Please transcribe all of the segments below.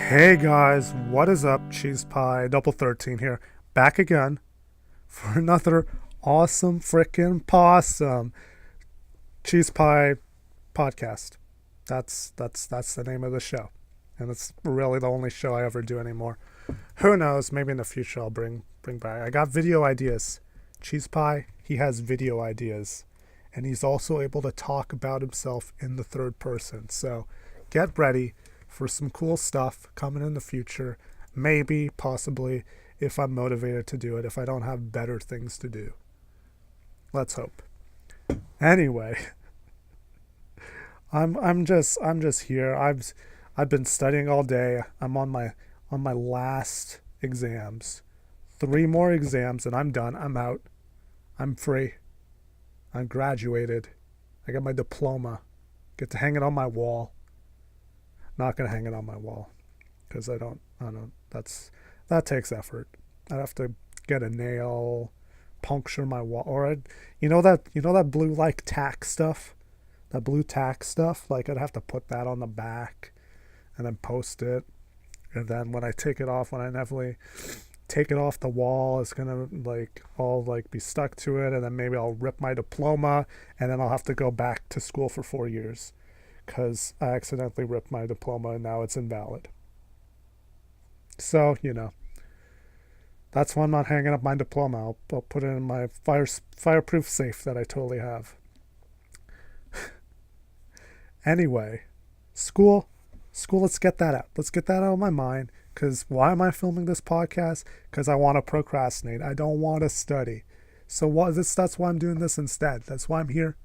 Hey guys, what is up? Cheese Pie Double 13 here, back again for another awesome freaking possum Cheese Pie podcast. That's the name of the show, and it's really the only show I ever do anymore. Who knows? Maybe in the future I'll bring back. I got video ideas. Cheese Pie, he has video ideas, and he's also able to talk about himself in the third person. So get ready for some cool stuff coming in the future. Maybe, possibly, if I'm motivated to do it, if I don't have better things to do. Let's hope. Anyway, I'm just here. I've been studying all day. I'm on my last exams. 3 more exams and I'm done. I'm out. I'm free. I'm graduated. I got my diploma. Get to hang it on my wall. Not gonna hang it on my wall because I don't. That takes effort. I'd have to get a nail, puncture my wall, or you know that blue like tack stuff, that blue tack stuff. Like I'd have to put that on the back, and then post it, and then when I take it off, when I inevitably take it off the wall, it's gonna like all like be stuck to it, and then maybe I'll rip my diploma, and then I'll have to go back to school for 4 years because I accidentally ripped my diploma and now it's invalid. So, that's why I'm not hanging up my diploma. I'll put it in my fireproof safe that I totally have. Anyway, school, let's get that out. Let's get that out of my mind. Because why am I filming this podcast? Because I want to procrastinate. I don't want to study. So that's why I'm doing this instead. That's why I'm here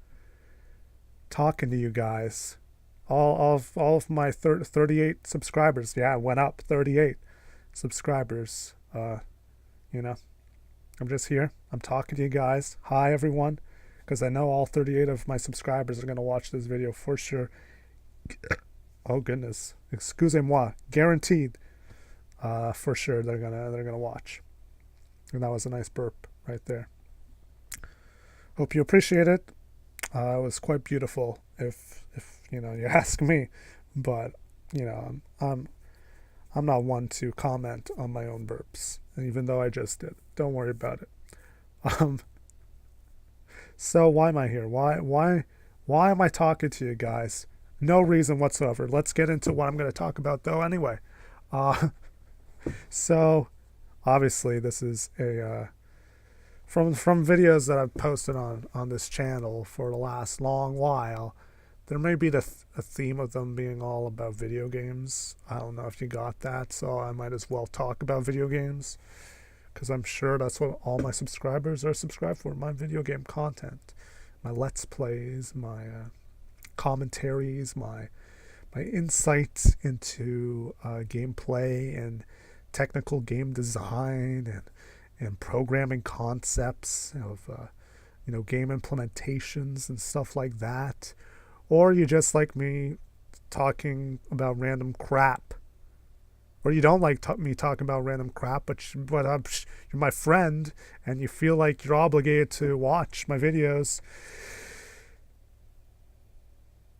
talking to you guys. All of my 38 subscribers. Yeah, it went up 38 subscribers. You know, I'm just here. I'm talking to you guys. Hi, everyone. Because I know all 38 of my subscribers are going to watch this video for sure. Oh, goodness. Excusez-moi. Guaranteed. For sure they're gonna watch. And that was a nice burp right there. Hope you appreciate it. It was quite beautiful if you ask me. But, I'm not one to comment on my own burps, even though I just did. Don't worry about it. Um, so why am I here? Why am I talking to you guys? No reason whatsoever. Let's get into what I'm going to talk about, though. Anyway, uh, so obviously this is a from videos that I've posted on this channel for the last long while. There may be a theme of them being all about video games. I don't know if you got that, so I might as well talk about video games because I'm sure that's what all my subscribers are subscribed for, my video game content, my let's plays, my commentaries, my insights into gameplay and technical game design and programming concepts of game implementations and stuff like that. Or you just like me talking about random crap. Or you don't like me talking about random crap, but you're my friend and you feel like you're obligated to watch my videos.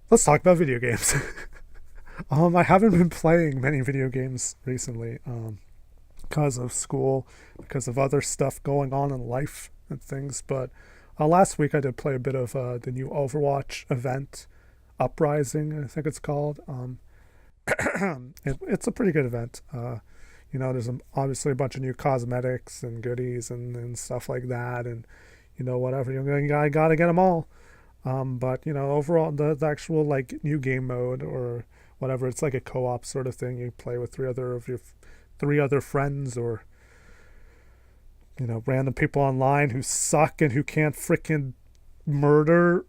Let's talk about video games. I haven't been playing many video games recently because of school, because of other stuff going on in life and things. But last week I did play a bit of the new Overwatch event, Uprising, I think it's called. It's a pretty good event. There's obviously a bunch of new cosmetics and goodies and stuff like that, and whatever. I gotta get them all. But overall, the actual like new game mode or whatever, it's like a co-op sort of thing. You play with three other friends, or random people online who suck and who can't freaking murder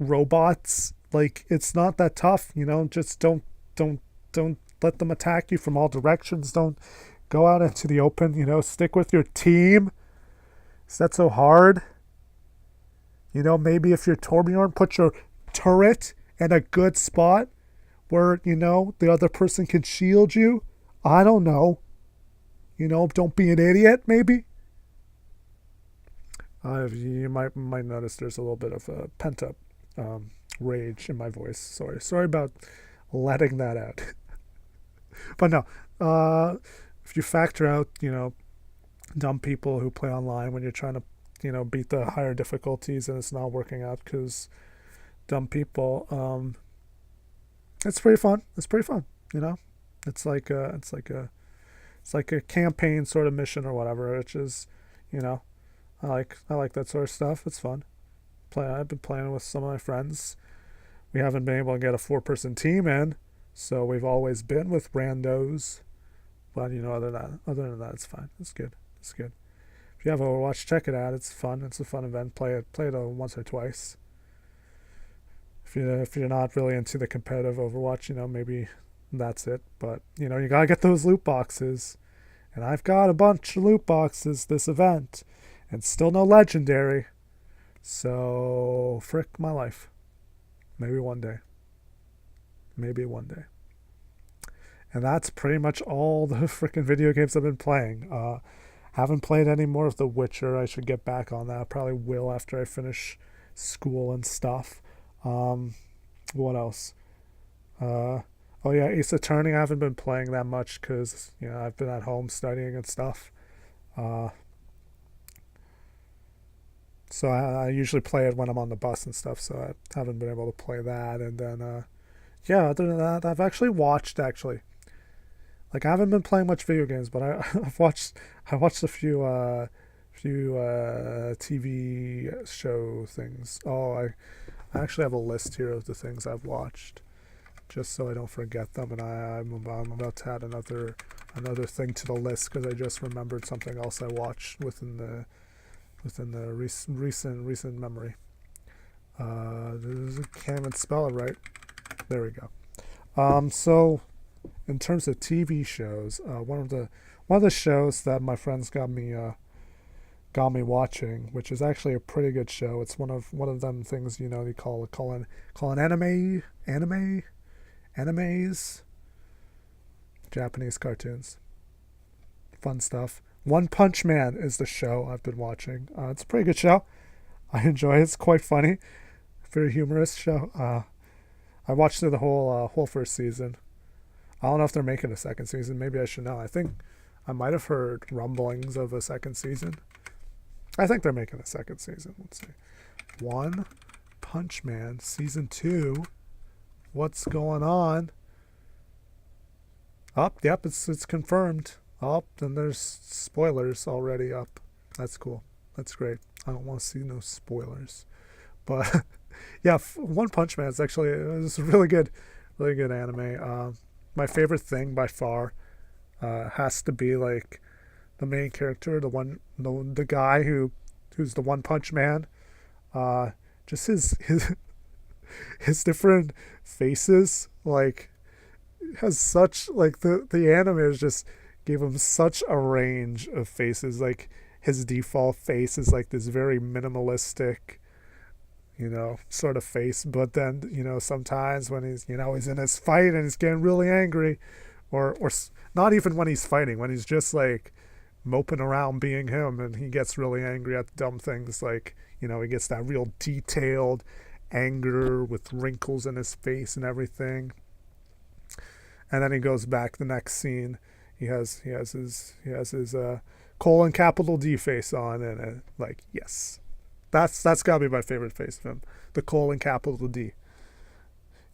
robots. Like, it's not that tough. Just don't let them attack you from all directions. Don't go out into the open. Stick with your team. Is that so hard? Maybe if you're Torbjorn, put your turret in a good spot where, the other person can shield you. I don't know. Don't be an idiot, maybe. You might notice there's a little bit of a pent up rage in my voice. Sorry about letting that out. But no, if you factor out, dumb people who play online when you're trying to, beat the higher difficulties and it's not working out because dumb people, it's pretty fun. It's pretty fun, you know. It's like a campaign sort of mission or whatever, which is, you know, I like that sort of stuff. It's fun. I've been playing with some of my friends. We haven't been able to get a 4-person team in, so we've always been with randos. But other than that, it's fine. It's good. It's good. If you have Overwatch, check it out. It's fun. It's a fun event. Play it once or twice. If you're not really into the competitive Overwatch, maybe that's it. But you gotta get those loot boxes, and I've got a bunch of loot boxes this event, and still no legendary. So frick my life. Maybe one day. Maybe one day. And that's pretty much all the freaking video games I've been playing. Haven't played any more of The Witcher. I should get back on that. Probably will after I finish school and stuff. What else? Oh yeah, Ace Attorney. I haven't been playing that much because I've been at home studying and stuff. So I usually play it when I'm on the bus and stuff. So I haven't been able to play that. And then yeah, other than that, I've actually watched Like I haven't been playing much video games, but I watched a few TV show things. Oh, I actually have a list here of the things I've watched, just so I don't forget them. And I'm about to add another thing to the list because I just remembered something else I watched within the recent memory. Can't even spell it right. There we go. So in terms of TV shows, one of the shows that my friends got me watching, which is actually a pretty good show. It's one of them things you call an animes, Japanese cartoons, fun stuff. One Punch Man is the show I've been watching. It's a pretty good show. I enjoy it. It's quite funny, very humorous show. I watched through the whole first season. I don't know if they're making a second season. Maybe I should know. I think I might have heard rumblings of a second season. I think they're making a second season. Let's see. One Punch Man season 2. What's going on? Up, yep, it's confirmed. Up, then there's spoilers already up. That's cool. That's great. I don't want to see no spoilers. But yeah, One Punch Man is actually it's a really good anime. My favorite thing by far has to be like the main character, the guy who's the One Punch Man. Just his different faces, like, has such, like, the anime is just gave him such a range of faces. Like his default face is like this very minimalistic, sort of face. But then, sometimes when he's in his fight and he's getting really angry, or not even when he's fighting, when he's just like moping around being him and he gets really angry at dumb things, like, he gets that real detailed anger with wrinkles in his face and everything. And then he goes back the next scene. He has his colon capital D face on, and like, yes. That's gotta be my favorite face of him. The colon capital D.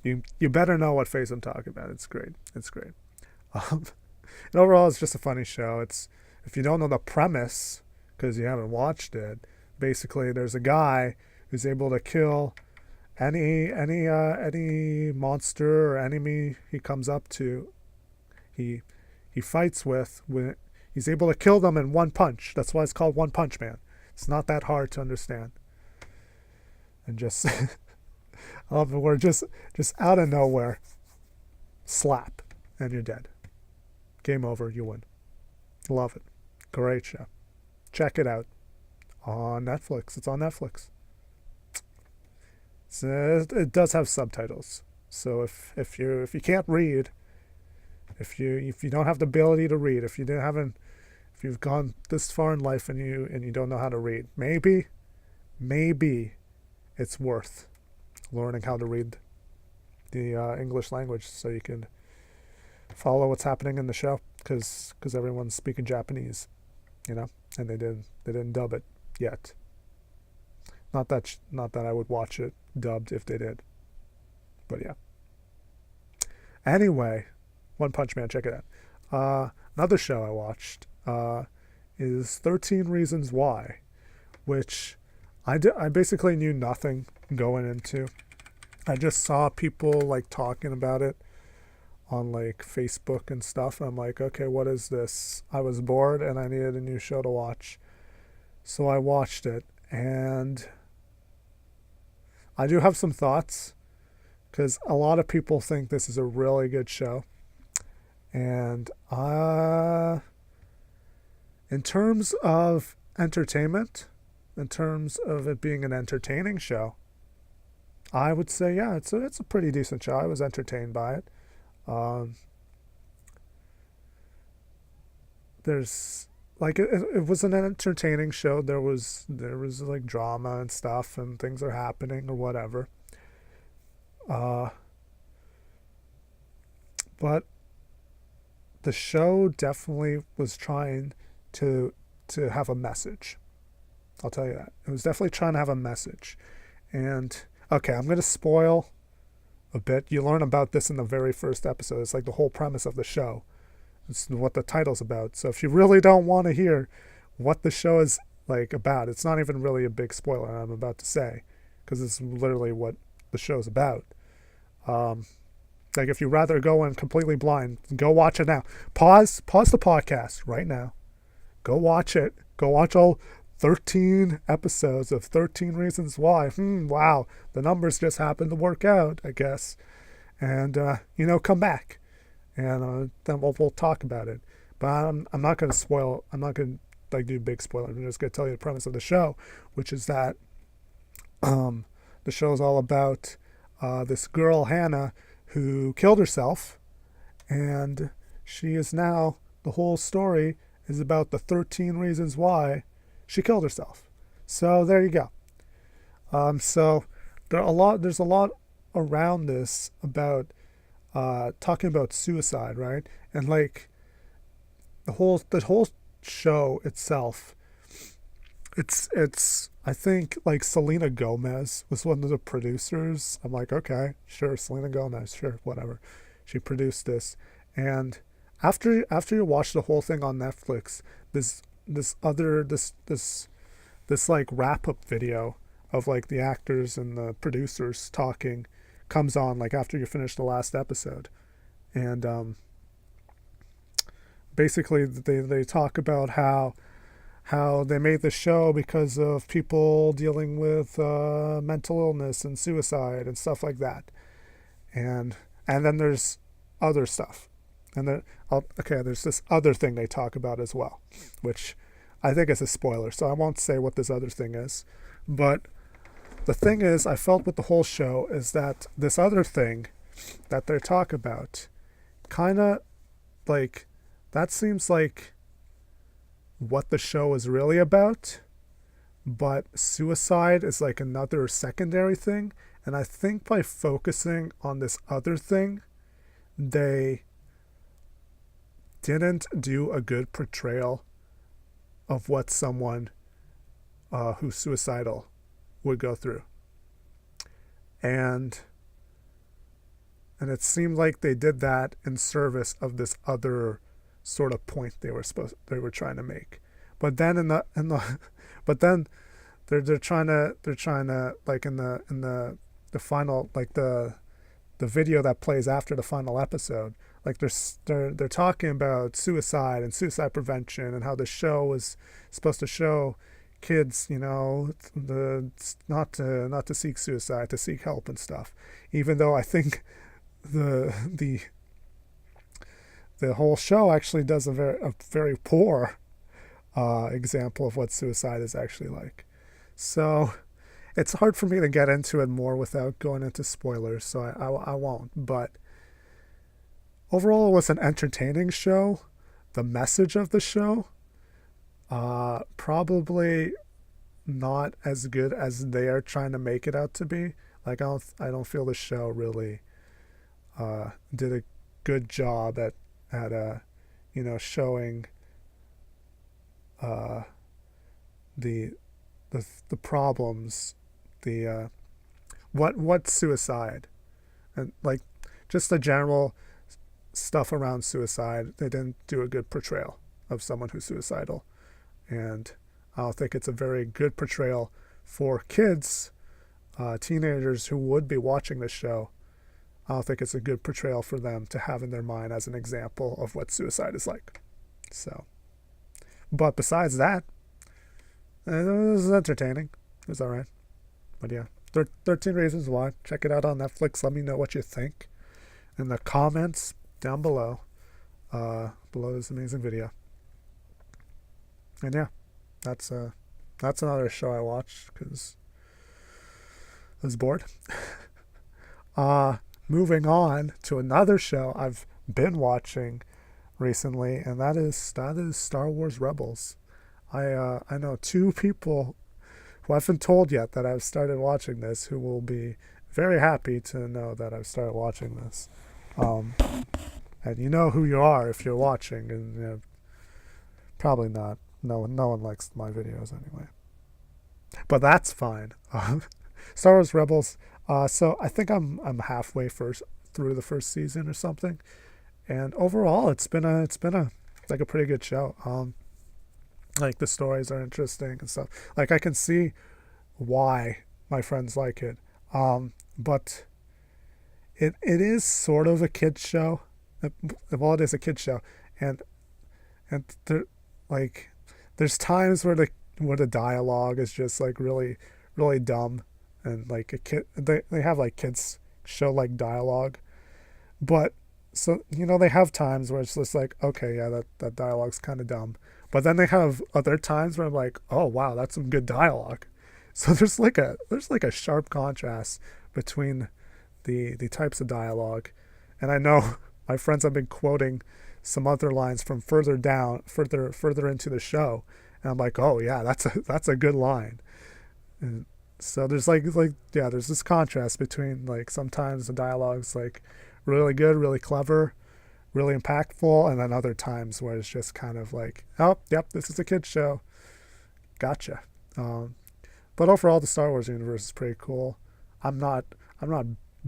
You better know what face I'm talking about. It's great. It's great. And overall, it's just a funny show. It's, if you don't know the premise because you haven't watched it, basically there's a guy who's able to kill any monster or enemy he comes up to. He fights with, when he's able to kill them in one punch. That's why it's called One Punch Man. It's not that hard to understand. And just I love the word, just out of nowhere, slap, and you're dead. Game over, you win. Love it. Great show. Check it out on Netflix. It's on Netflix. It does have subtitles. So if you can't read, if you don't have the ability to read, if you've gone this far in life and you don't know how to read, maybe it's worth learning how to read the English language so you can follow what's happening in the show because everyone's speaking Japanese, and they didn't dub it yet. Not that I would watch it dubbed if they did, but yeah. Anyway, One Punch Man, check it out. Another show I watched is 13 Reasons Why, which I basically knew nothing going into. I just saw people like talking about it on like Facebook and stuff. I'm like, okay, what is this? I was bored and I needed a new show to watch. So I watched it, and I do have some thoughts because a lot of people think this is a really good show. And in terms of entertainment, in terms of it being an entertaining show, I would say, yeah, it's a pretty decent show. I was entertained by it. There's like it was an entertaining show. There was like drama and stuff, and things are happening or whatever. But the show definitely was trying to have a message. I'll tell you that. It was definitely trying to have a message. And okay, I'm going to spoil a bit. You learn about this in the very first episode. It's like the whole premise of the show. It's what the title's about. So if you really don't want to hear what the show is like about, it's not even really a big spoiler I'm about to say, because it's literally what the show's about. Like if you rather go in completely blind, go watch it now. Pause the podcast right now. Go watch it. Go watch all 13 episodes of 13 Reasons Why. Wow, the numbers just happened to work out, I guess. And come back, and then we'll talk about it. But I'm not going to spoil. I'm not going to like do big spoilers. I'm just going to tell you the premise of the show, which is that the show is all about this girl Hannah who killed herself, and she is now, the whole story is about the 13 reasons why she killed herself. So there you go. So there's a lot around this about talking about suicide, right? And like the whole show itself, it's I think like Selena Gomez was one of the producers. I'm like, okay, sure, Selena Gomez, sure, whatever. She produced this, and after you watch the whole thing on Netflix, this like wrap up video of like the actors and the producers talking comes on like after you finish the last episode, and basically they talk about how they made the show because of people dealing with mental illness and suicide and stuff like that, and then there's other stuff, and then there's this other thing they talk about as well, which I think is a spoiler, so I won't say what this other thing is. But the thing is, I felt with the whole show is that this other thing that they talk about, kind of like, that seems like what the show is really about, but suicide is like another secondary thing. And I think by focusing on this other thing, they didn't do a good portrayal of what someone who's suicidal would go through. And it seemed like they did that in service of this other sort of point they were trying to make. But then but then they're trying to like in the final, like the video that plays after the final episode, like they're talking about suicide and suicide prevention and how the show is supposed to show kids, not to seek suicide, to seek help and stuff. Even though I think the whole show actually does a very poor example of what suicide is actually like. So it's hard for me to get into it more without going into spoilers, so I won't. But overall, it was an entertaining show. The message of the show, probably not as good as they are trying to make it out to be. Like I don't feel the show really did a good job at at showing uh, the the problems, the what's suicide, and like just the general stuff around suicide. They didn't do a good portrayal of someone who's suicidal, and I don't think it's a very good portrayal for kids, teenagers who would be watching this show. I don't think it's a good portrayal for them to have in their mind as an example of what suicide is like. So, but besides that, it was entertaining. It was alright. But yeah, 13 Reasons Why. Check it out on Netflix. Let me know what you think in the comments down below. Below this amazing video. And yeah, that's another show I watched because I was bored. Moving on to another show I've been watching recently, and that is Star Wars Rebels. I know two people who I haven't told yet that I've started watching this, who will be very happy to know that I've started watching this. And you know who you are if you're watching, and probably not. No one likes my videos anyway. But that's fine. Star Wars Rebels. So I think I'm halfway through the first season or something, and overall it's been a like a pretty good show. Like the stories are interesting and stuff. Like I can see why my friends like it. But it is sort of a kids show. Well, it is a kids show, and there, like there's times where the dialogue is just like really really dumb, and like a kid they have like kids show like dialogue, but so they have times where it's just like, okay, yeah, that dialogue's kind of dumb, but then they have other times where I'm like, oh wow, that's some good dialogue. So there's like a sharp contrast between the types of dialogue, and I know my friends have been quoting some other lines from further into the show, and I'm like, oh yeah, that's a good line. And so there's there's this contrast between like sometimes the dialogue's like really good, really clever, really impactful, and then other times where it's just kind of like, oh yep, this is a kid's show, gotcha. But overall, the Star Wars universe is pretty cool. I'm not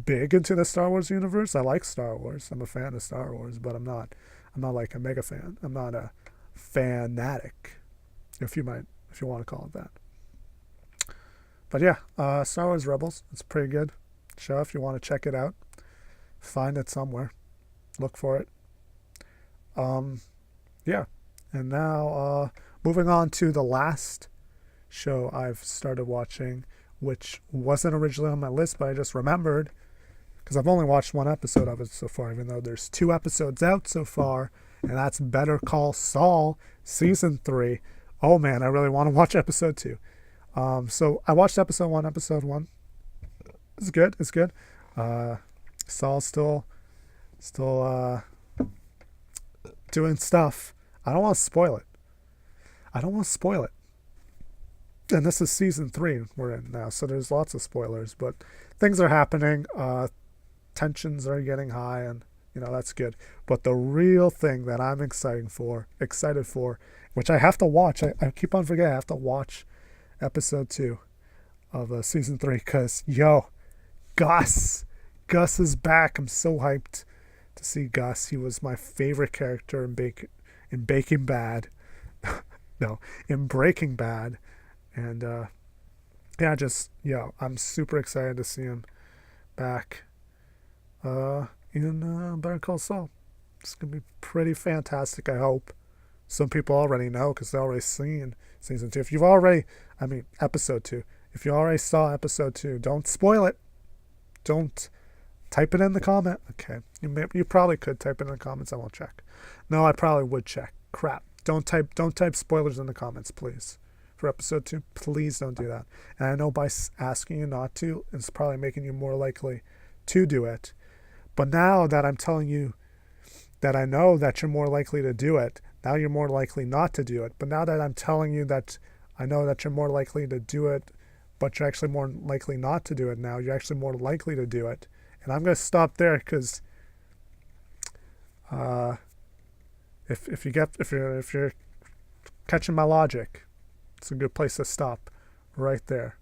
big into the Star Wars universe. I like Star Wars. I'm a fan of Star Wars, but I'm not like a mega fan. I'm not a fanatic, if you want to call it that. But yeah, Star Wars Rebels. It's a pretty good show if you want to check it out. Find it somewhere. Look for it. Yeah. And now moving on to the last show I've started watching, which wasn't originally on my list, but I just remembered because I've only watched one episode of it so far, even though there's 2 episodes out so far, and that's Better Call Saul Season 3. Oh man, I really want to watch episode 2. So I watched episode 1. Episode 1 it's good. Saul's still doing stuff. I don't want to spoil it. And this is season 3 we're in now, so there's lots of spoilers, but things are happening. Tensions are getting high, and that's good. But the real thing that I'm excited for, which I have to watch, I keep on forgetting I have to watch episode 2 of season 3, because Gus is back. I'm so hyped to see Gus. He was my favorite character in Breaking Bad. No, in Breaking Bad. And I'm super excited to see him back in Better Call Saul. It's gonna be pretty fantastic, I hope. Some people already know because they've already seen season 2. Episode 2. If you already saw episode 2, don't spoil it. Don't type it in the comment. Okay, you probably could type it in the comments. I won't check. No, I probably would check. Crap. Don't type spoilers in the comments, please. For episode 2, please don't do that. And I know by asking you not to, it's probably making you more likely to do it. But now that I'm telling you that I know that you're more likely to do it, now you're more likely not to do it. But now that I'm telling you that I know that you're more likely to do it, but you're actually more likely not to do it now, you're actually more likely to do it. And I'm going to stop there because if you're catching my logic, it's a good place to stop, right there.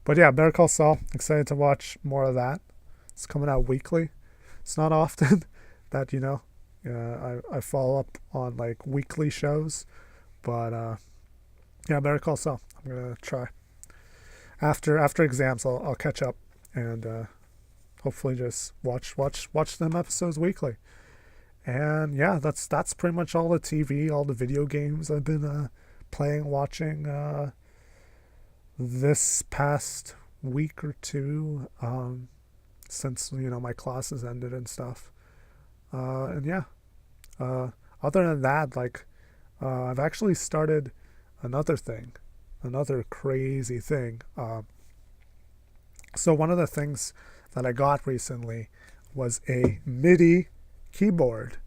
But yeah, Better Call Saul. Excited to watch more of that. It's coming out weekly. It's not often that I follow up on like weekly shows, but yeah, Better Call Saul. I'm gonna try after exams. I'll catch up and hopefully just watch them episodes weekly. And yeah, that's pretty much all the TV, all the video games I've been playing, watching this past week or two, since my classes ended and stuff. And yeah, other than that, like I've actually started another thing, another crazy thing. So one of the things that I got recently was a MIDI keyboard.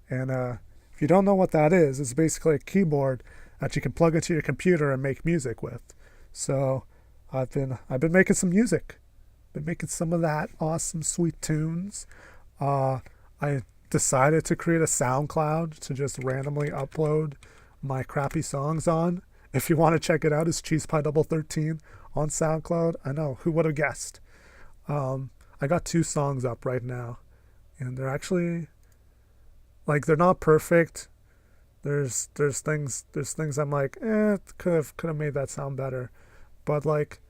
And if you don't know what that is, it's basically a keyboard that you can plug into your computer and make music with. So I've been making some music. Been making some of that awesome sweet tunes. I decided to create a SoundCloud to just randomly upload my crappy songs on. If you want to check it out, it's CheesePie13 on SoundCloud. I know, who would have guessed? I got 2 songs up right now, and they're actually, like, they're not perfect. There's things I'm like, could have made that sound better, but like,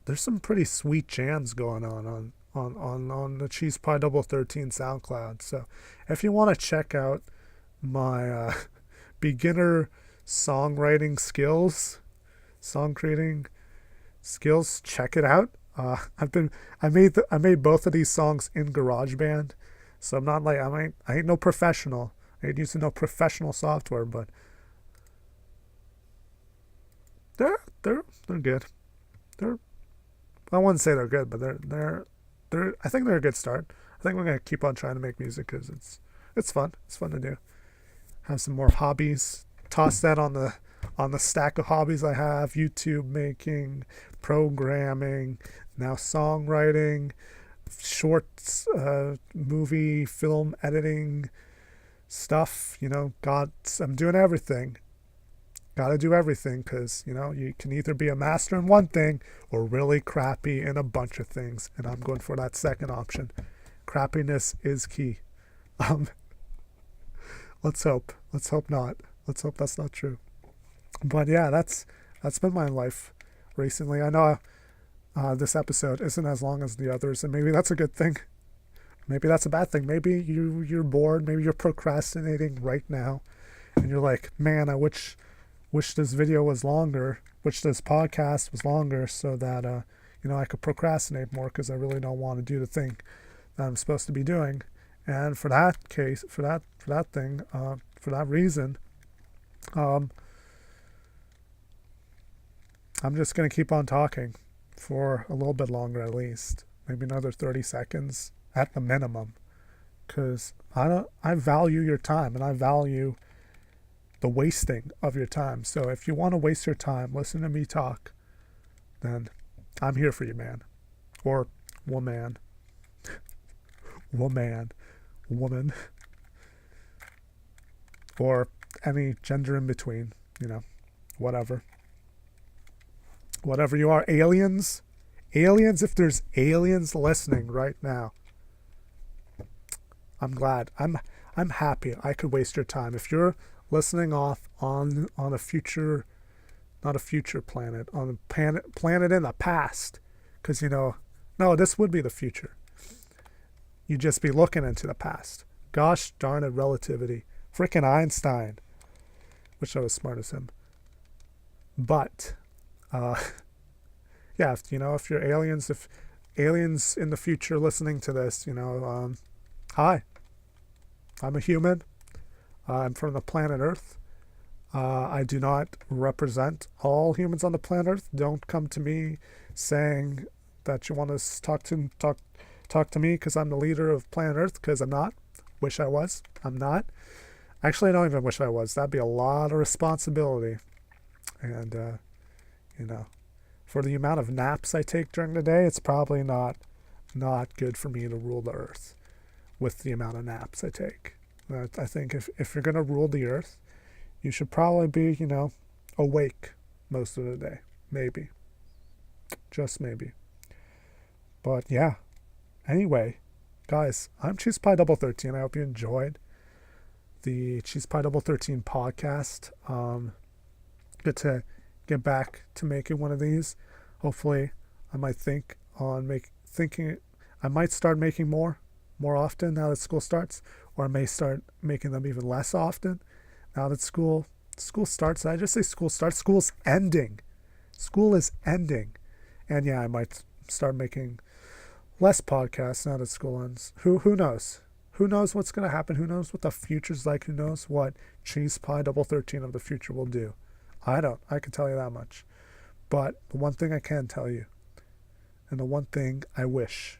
there's some pretty sweet jams going on the CheesePie13 SoundCloud. So if you want to check out my beginner songwriting skills, song creating skills, check it out. I made both of these songs in GarageBand, so I'm not like I ain't no professional. I ain't using no professional software, but they're good. I wouldn't say they're good, but they're I think they're a good start. I think we're gonna keep on trying to make music because it's fun. It's fun to do. Have some more hobbies. Toss that on the stack of hobbies I have: YouTube making, programming, now songwriting, shorts, movie, film editing stuff. I'm doing everything. Gotta do everything because, you can either be a master in one thing or really crappy in a bunch of things. And I'm going for that second option. Crappiness is key. Let's hope. Let's hope not. Let's hope that's not true. But yeah, that's been my life recently. I know this episode isn't as long as the others, and maybe that's a good thing. Maybe that's a bad thing. Maybe you're bored. Maybe you're procrastinating right now, and you're like, man, I wish this video was longer, wish this podcast was longer, so that I could procrastinate more because I really don't want to do the thing that I'm supposed to be doing. And for that reason, I'm just gonna keep on talking for a little bit longer, at least maybe another 30 seconds at the minimum, because I value your time and I value the wasting of your time. So if you want to waste your time, listen to me talk, then I'm here for you, man. Or woman. Woman. Or any gender in between, whatever. Whatever you are. Aliens, if there's aliens listening right now, I'm glad. I'm happy I could waste your time. If you're listening off on a future, not a future planet, on a planet in the past, because no, this would be the future. You'd just be looking into the past. Gosh darn it, relativity. Frickin' Einstein. Wish I was smart as him. But yeah, if you're aliens, if aliens in the future listening to this, hi, I'm a human. I'm from the planet Earth. I do not represent all humans on the planet Earth. Don't come to me saying that you want to talk to me because I'm the leader of planet Earth, because I'm not. Wish I was. I'm not. Actually, I don't even wish I was. That'd be a lot of responsibility. And, for the amount of naps I take during the day, it's probably not good for me to rule the Earth. with the amount of naps I take. I think if you're going to rule the earth, you should probably be, awake most of the day. Maybe. Just maybe. But yeah. Anyway, guys, I'm Cheese Pie Double 13. I hope you enjoyed the Cheese Pie Double 13 podcast. Good to get back to making one of these. Hopefully, I might I might start making more often now that school starts, or I may start making them even less often now that school starts. Did I just say school starts? School's ending. School is ending. And yeah, I might start making less podcasts now that school ends. Who knows? Who knows what's going to happen? Who knows what the future's like? Who knows what Cheese Pie Double 13 of the future will do? I can tell you that much. But the one thing I can tell you, and the one thing I wish,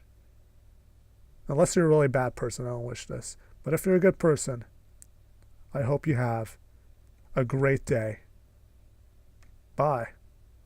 unless you're a really bad person, I don't wish this, but if you're a good person, I hope you have a great day. Bye.